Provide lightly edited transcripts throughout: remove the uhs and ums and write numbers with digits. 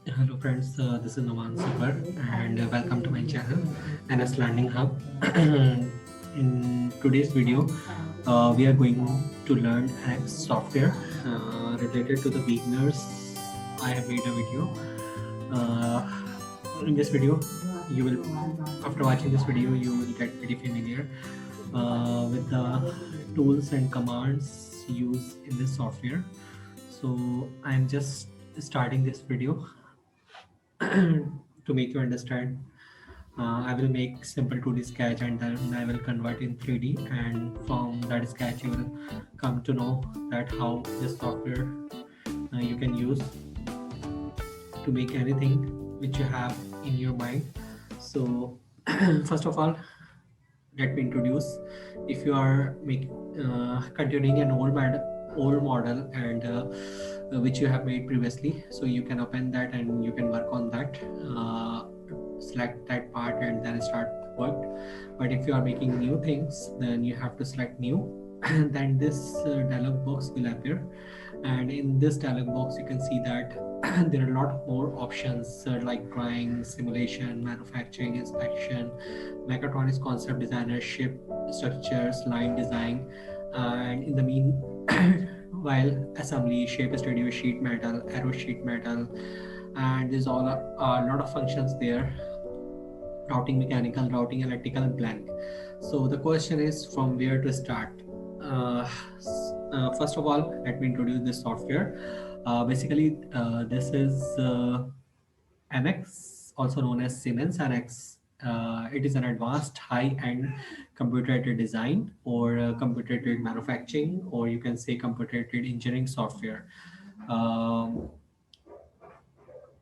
Hello friends, this is Naman Super and welcome to my channel NS Learning Hub. In today's video, we are going to learn NX software related to the beginners. I have made a video. Uh, in this video, you will, after watching this video, you will get pretty familiar with the tools and commands used in this software. So I'm just starting this video to make you understand. I will make simple 2D sketch and then I will convert in 3D, and from that sketch you will come to know that how this software you can use to make anything which you have in your mind. So first of all, let me introduce. If you are continuing an old model and which you have made previously, so you can open that and you can work on that. Select that part and then start work. But if you are making new things, then you have to select new and then this dialog box will appear, and in this dialog box you can see that there are a lot more options like drawing, simulation, manufacturing, inspection, mechatronics, concept designer, ship structures, line design, and in the mean while assembly, shape studio, sheet metal, aero sheet metal, and there's all a lot of functions there: routing mechanical, routing electrical, blank. So the question is from where to start. First of all, let me introduce this software. Basically, this is NX, also known as Siemens NX. It is an advanced high-end computer-aided design or computer-aided manufacturing, or you can say computer-aided engineering software. Um,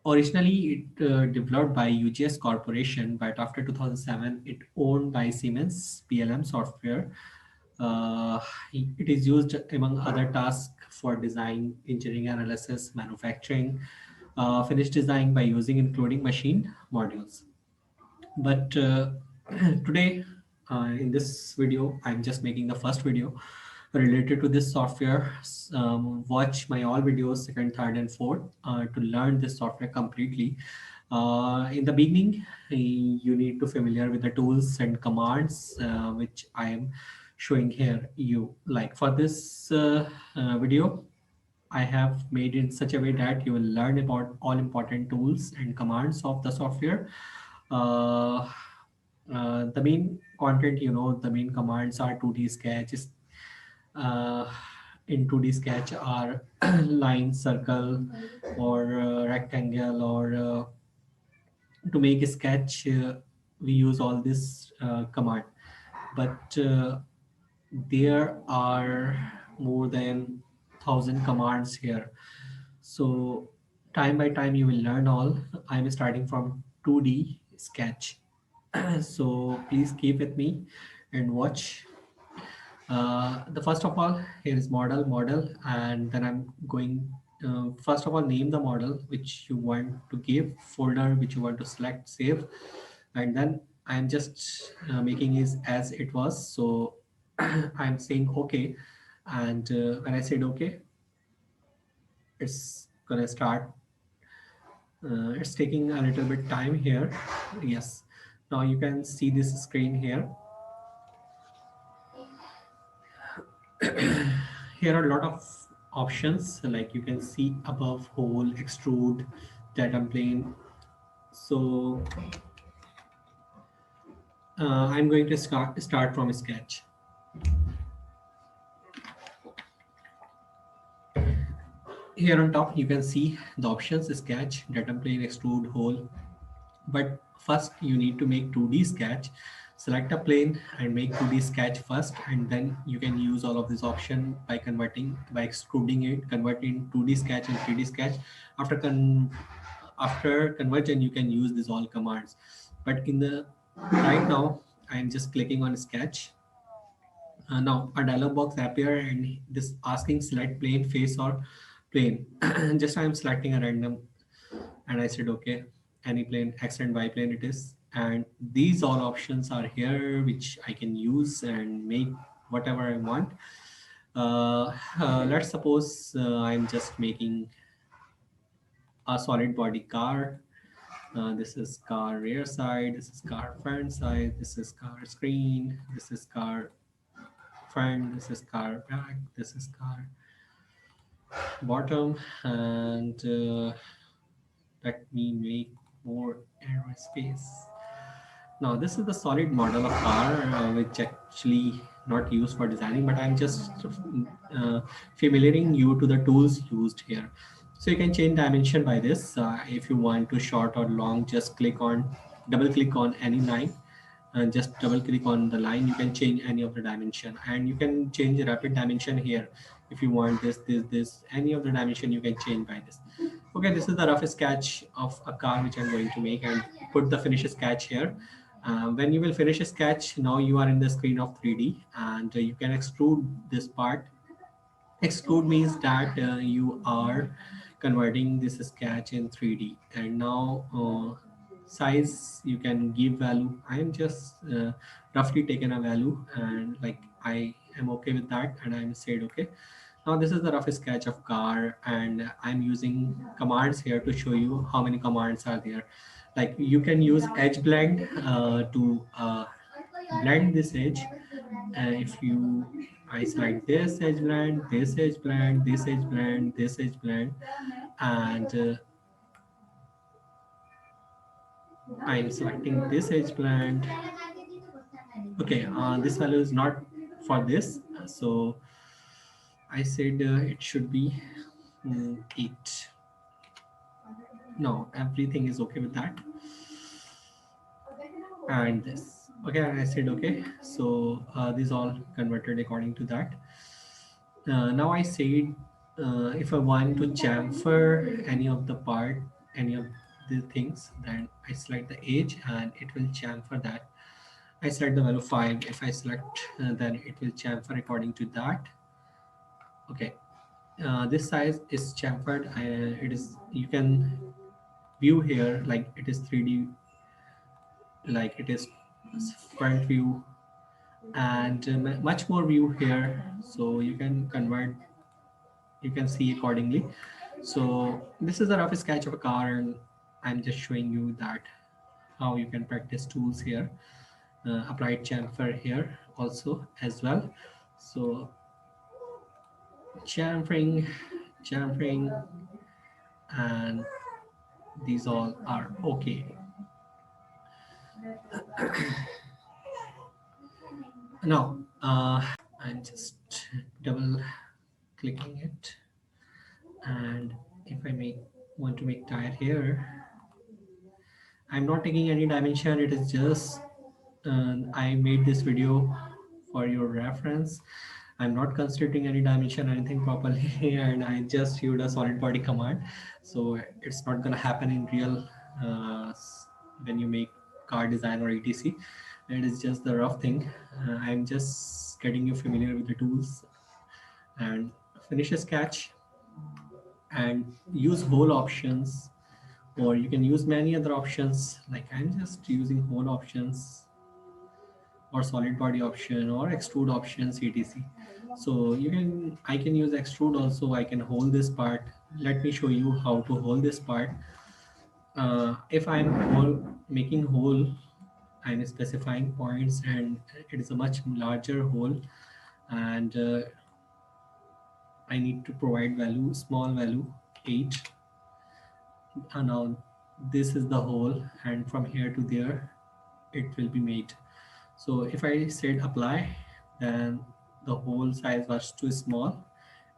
Originally, it developed by UGS Corporation, but after 2007, it owned by Siemens PLM Software. Uh, it is used among other tasks for design, engineering analysis, manufacturing, finished design by using including machine modules. But today, in this video, I'm just making the first video related to this software. Watch my all videos, second, third, and fourth, to learn this software completely. In the beginning, you need to familiar with the tools and commands which I am showing here. You like for this video, I have made it in such a way that you will learn about all important tools and commands of the software. Uh, the main content, the main commands are 2D sketches. Uh, in 2D sketch are line, circle, or rectangle, or to make a sketch, we use all this command. But there are more than 1,000 commands here. So time by time you will learn all. I'm starting from 2D sketch. So please keep with me and watch. The first of all, here is model, and then I'm going, first of all, name the model which you want to give, folder which you want to select, save, and then I'm just making it as it was. So I'm saying okay, and when I said okay, it's gonna start. It's taking a little bit time here. Yes, now you can see this screen here. Here are a lot of options, like you can see above: hole, extrude, datum plane. So I'm going to start from sketch. Here on top you can see the options: sketch, datum plane, extrude, hole. But first you need to make 2D sketch. Select a plane and make 2D sketch first, and then you can use all of this option by extruding it, converting 2D sketch and 3D sketch. After conversion, you can use these all commands. But in the right now, I'm just clicking on sketch. Now a dialog box appear and this asking select plane, face, or plane. Just I'm selecting a random, and I said okay, any plane, x and y plane it is. And these all options are here which I can use and make whatever I want. Let's suppose I'm just making a solid body car. This is car rear side, this is car front side, this is car screen, this is car front, this is car back, this is car bottom, and let me make more aerospace. Now this is the solid model of car, which actually not used for designing, but I'm just familiaring you to the tools used here. So you can change dimension by this. If you want to short or long, just double click on any line, and just double click on the line. You can change any of the dimension, and you can change the rapid dimension here. If you want this, any of the dimension you can change by this. Okay, this is the rough sketch of a car which I'm going to make, and put the finish sketch here. When you will finish a sketch, now you are in the screen of 3D, and you can extrude this part. Extrude means that you are converting this sketch in 3D, and now size you can give value. I am just roughly taken a value, and like I am okay with that, and I'm said okay. Now this is the rough sketch of car, and I'm using commands here to show you how many commands are there. Like you can use edge blend to blend this edge. If you I select this edge blend, this edge blend, this edge blend, this edge blend, and I'm selecting this edge blend. Okay, this value is not for this, so I said it should be 8. No, everything is okay with that. And this. Okay, I said okay. So these all converted according to that. Now I said if I want to chamfer any of the part, any of the things, then I select the edge and it will chamfer that. I select the value 5. If I select, then it will chamfer according to that. Okay, this size is chamfered. It is, you can view here like it is 3D, like it is front view, and much more view here, so you can convert, you can see accordingly. So this is a rough sketch of a car, and I'm just showing you that how you can practice tools here. Applied chamfer here also as well. So chamfering, chamfering, and these all are okay. Now I'm just double clicking it, and if I want to make tire here, I'm not taking any dimension. It is just I made this video for your reference. I'm not considering any dimension or anything properly, and I just used a solid body command. So it's not gonna happen in real when you make car design or etc. It is just the rough thing. I'm just getting you familiar with the tools, and finish a sketch and use whole options, or you can use many other options. Like I'm just using whole options, or solid body option, or extrude options, etc. So you can, I can use extrude also. I can hold this part. Let me show you how to hold this part. If I'm making hole, I'm specifying points, and it is a much larger hole, and I need to provide value, small value 8. Now this is the hole, and from here to there it will be made. So if I said apply, then the hole size was too small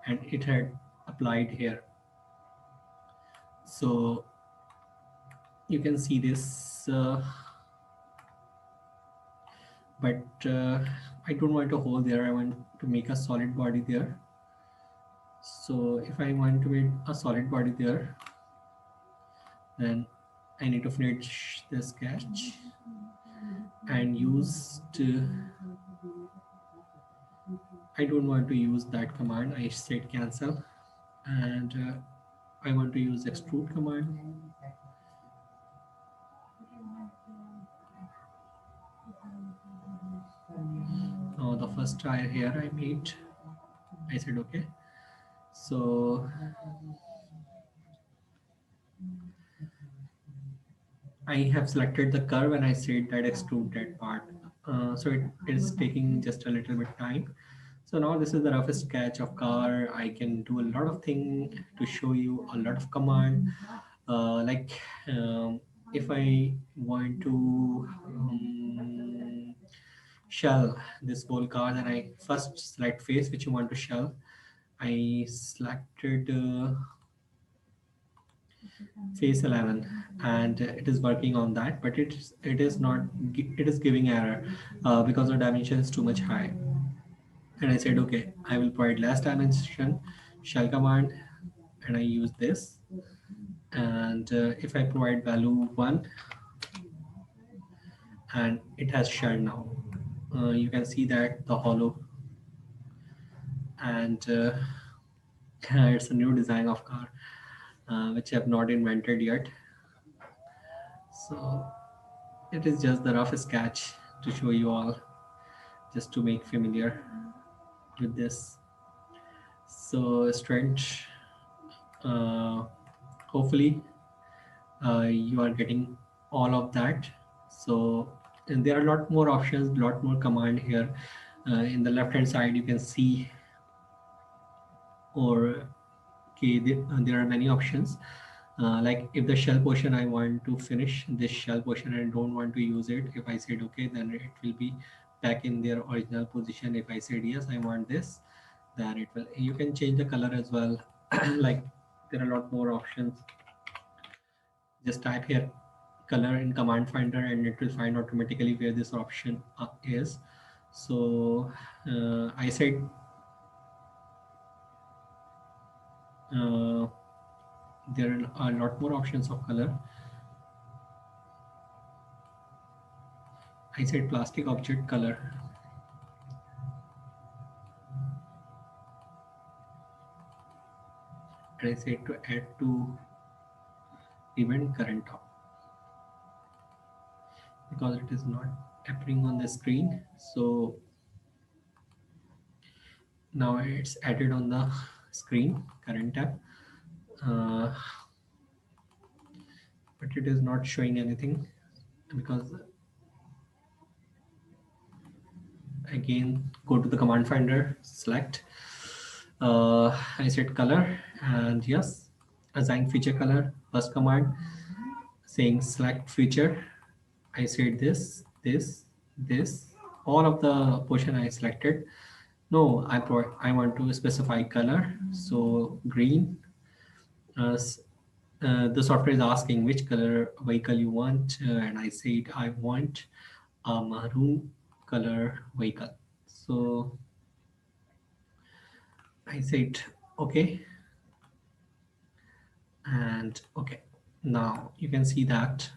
and it had applied here. So you can see this, but I don't want a hole there. I want to make a solid body there. So if I want to make a solid body there, then I need to finish the sketch and use to, I don't want to use that command. I said cancel, and I want to use extrude command. Now the first tire here I made, I said okay. So I have selected the curve and I said that extrude that part. So it is taking just a little bit time. So now this is the rough sketch of car. I can do a lot of thing to show you a lot of command. Like if I want to shell this whole car, then I first select face which you want to shell. I selected phase 11 and it is working on that, but it is not it is giving error because the dimension is too much high. And I said okay, I will provide less dimension shell command, and I use this. And if I provide value 1, and it has shell now, you can see that the hollow. And it's a new design of car which I have not invented yet. So it is just the rough sketch to show you all, just to make familiar with this. So strange. Uh, Hopefully, you are getting all of that. So, and there are a lot more options, lot more command here. In the left hand side, you can see, or okay, there are many options. Like if the shell portion I want to finish this shell portion and don't want to use it, if I said okay, then it will be back in their original position. If I said yes, I want this, then it will. You can change the color as well. Like there are a lot more options. Just type here color in command finder and it will find automatically where this option is. So I said uh, there are a lot more options of color. I said plastic object color, and I said to add to event current top because it is not appearing on the screen. So now it's added on the screen current tab, uh, but it is not showing anything because again go to the command finder, select I set color, and yes, assign feature color. First command saying select feature, I said this, all of the portion I selected. No, I want to specify color, so green. uh, s- the software is asking which color vehicle you want, and I said I want a maroon color vehicle. So I said okay, and okay, now you can see that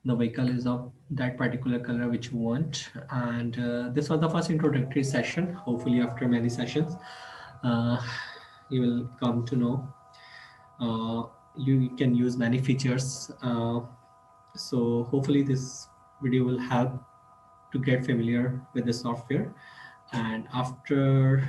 the vehicle is of that particular color which you want. And this was the first introductory session. Hopefully after many sessions uh, you will come to know uh, you can use many features. So hopefully this video will help to get familiar with the software. And after